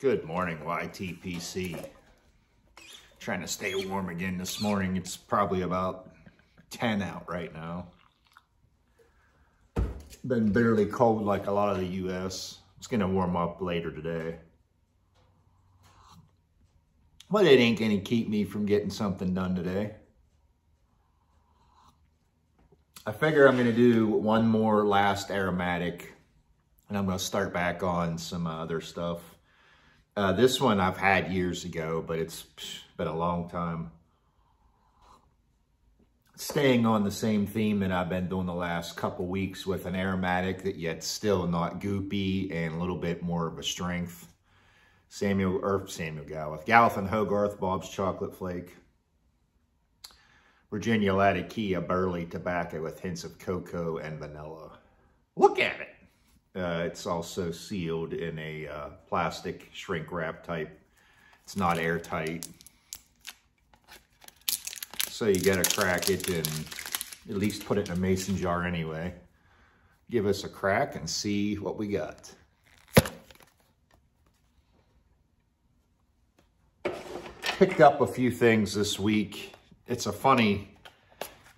Good morning, YTPC. Trying to stay warm again this morning. It's probably about 10 out right now. Been barely cold like a lot of the US. It's gonna warm up later today. But it ain't gonna keep me from getting something done today. I figure I'm gonna do one more last aromatic and I'm gonna start back on some other stuff. This one I've had years ago, but it's been a long time. Staying on the same theme that I've been doing the last couple weeks with an aromatic that yet still not goopy and a little bit more of a strength. Gawith and Hogarth, Bob's Chocolate Flake. Virginia Latakia Burley Tobacco with hints of cocoa and vanilla. Look at it. It's also sealed in a plastic shrink wrap type. It's not airtight. So you gotta crack it and at least put it in a mason jar anyway. Give us a crack and see what we got. Picked up a few things this week. It's a funny,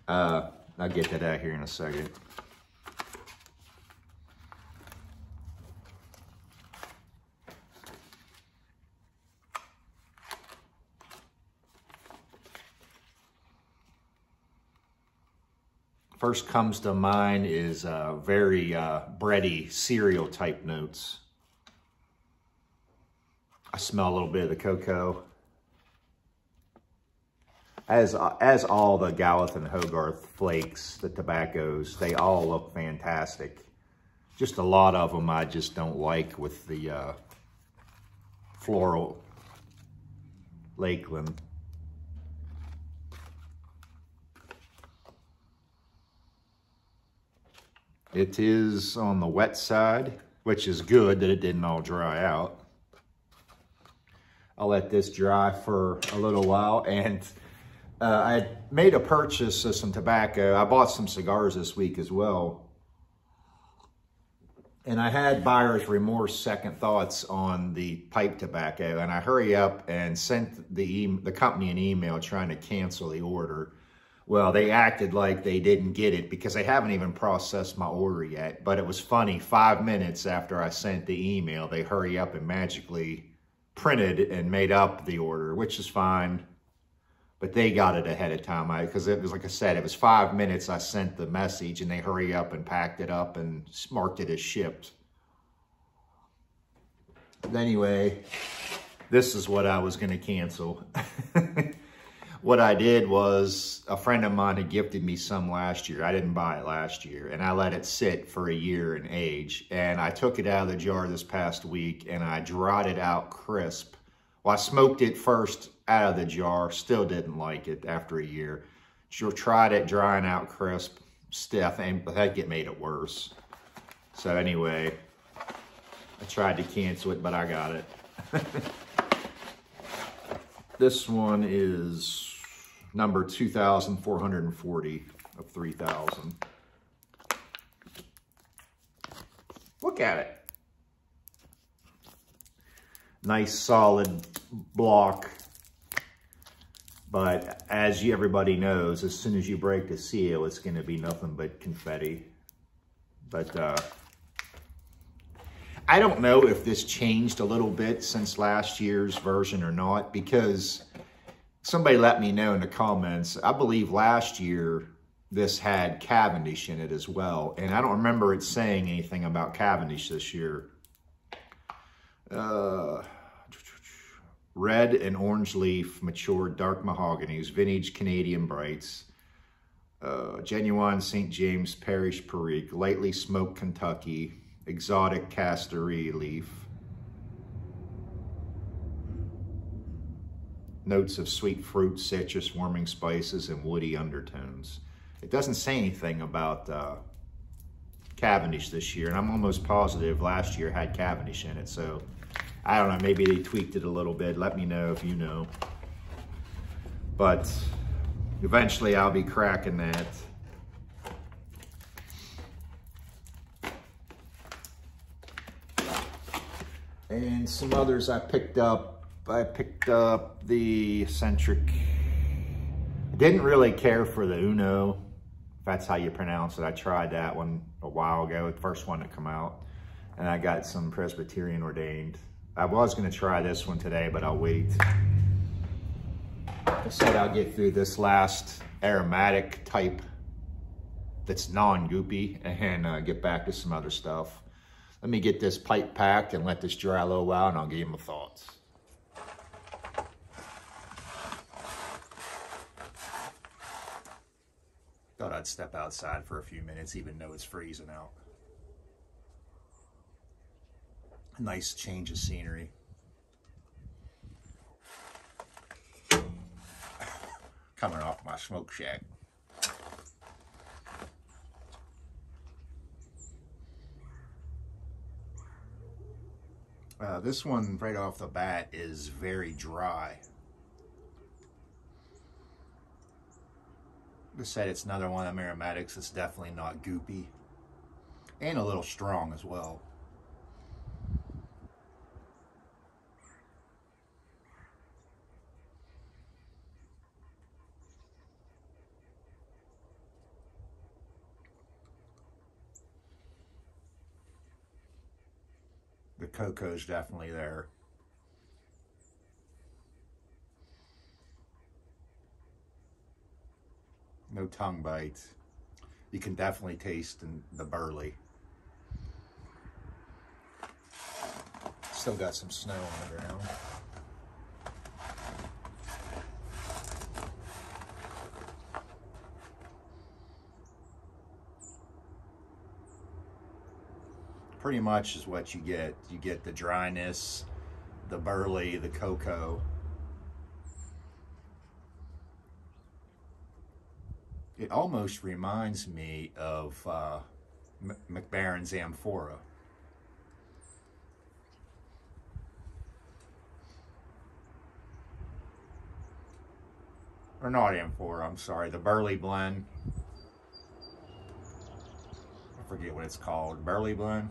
I'll get to that here in a second. First comes to mind is very bready cereal type notes. I smell a little bit of the cocoa. As all the Gawith and Hogarth flakes, the tobaccos, they all look fantastic. Just a lot of them I just don't like with the floral Lakeland. It is on the wet side, which is good that it didn't all dry out. I'll let this dry for a little while. And I made a purchase of some tobacco. I bought some cigars this week as well. And I had buyer's remorse, second thoughts on the pipe tobacco. And I hurry up and sent the company an email trying to cancel the order. Well, they acted like they didn't get it because they haven't even processed my order yet. But it was funny, 5 minutes after I sent the email, they hurry up and magically printed and made up the order, which is fine. But they got it ahead of time because it was, like I said, it was 5 minutes I sent the message and they hurry up and packed it up and marked it as shipped. But anyway, this is what I was going to cancel. What I did was a friend of mine had gifted me some last year. I didn't buy it last year, and I let it sit for a year in age. And I took it out of the jar this past week, and I dried it out crisp. Well, I smoked it first out of the jar, still didn't like it after a year. Tried it drying out crisp, stiff, and that made it worse. So anyway, I tried to cancel it, but I got it. This one is number 2,440 of 3,000. Look at it. Nice solid block. But as everybody knows, as soon as you break the seal, it's going to be nothing but confetti. But I don't know if this changed a little bit since last year's version or not, because somebody let me know in the comments. I believe last year this had Cavendish in it as well, and I don't remember it saying anything about Cavendish this year. Red and orange leaf, matured dark mahoganies, vintage Canadian brights, genuine St. James Parish Perique, lightly smoked Kentucky, exotic Castoria leaf, notes of sweet fruit, citrus, warming spices, and woody undertones. It doesn't say anything about Cavendish this year, and I'm almost positive last year had Cavendish in it, so I don't know, maybe they tweaked it a little bit. Let me know if you know. But eventually I'll be cracking that. And some others I picked up. I picked up the eccentric. I didn't really care for the Uno, if that's how you pronounce it. I tried that one a while ago, the first one to come out. And I got some Presbyterian ordained. I was gonna try this one today, but I'll wait. I said I'll get through this last aromatic type that's non-goopy and get back to some other stuff. Let me get this pipe packed and let this dry a little while, and I'll give you my thoughts. Thought I'd step outside for a few minutes, even though it's freezing out. A nice change of scenery. Coming off my smoke shack. This one right off the bat is very dry. I said it's another one of them aromatics that's definitely not goopy. And a little strong as well. The cocoa's definitely there. No tongue bites. You can definitely taste the burley. Still got some snow on the ground. Pretty much is what you get. You get the dryness, the burley, the cocoa. It almost reminds me of McBaron's Amphora. Or not Amphora, I'm sorry, the Burley blend. I forget what it's called, Burley blend.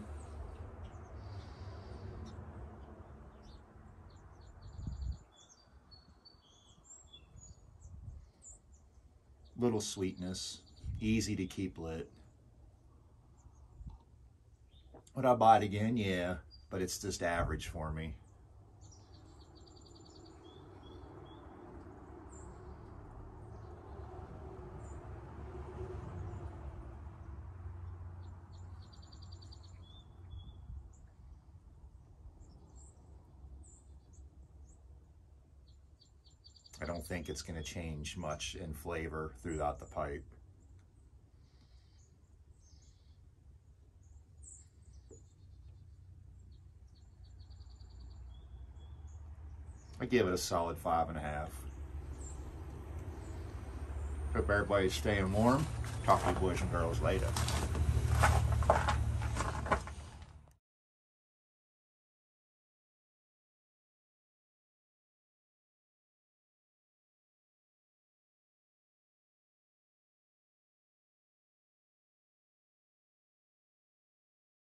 Little sweetness, easy to keep lit. Would I buy it again? Yeah, but it's just average for me. I don't think it's going to change much in flavor throughout the pipe. I give it a solid 5.5. Hope everybody's staying warm. Talk to you boys and girls later.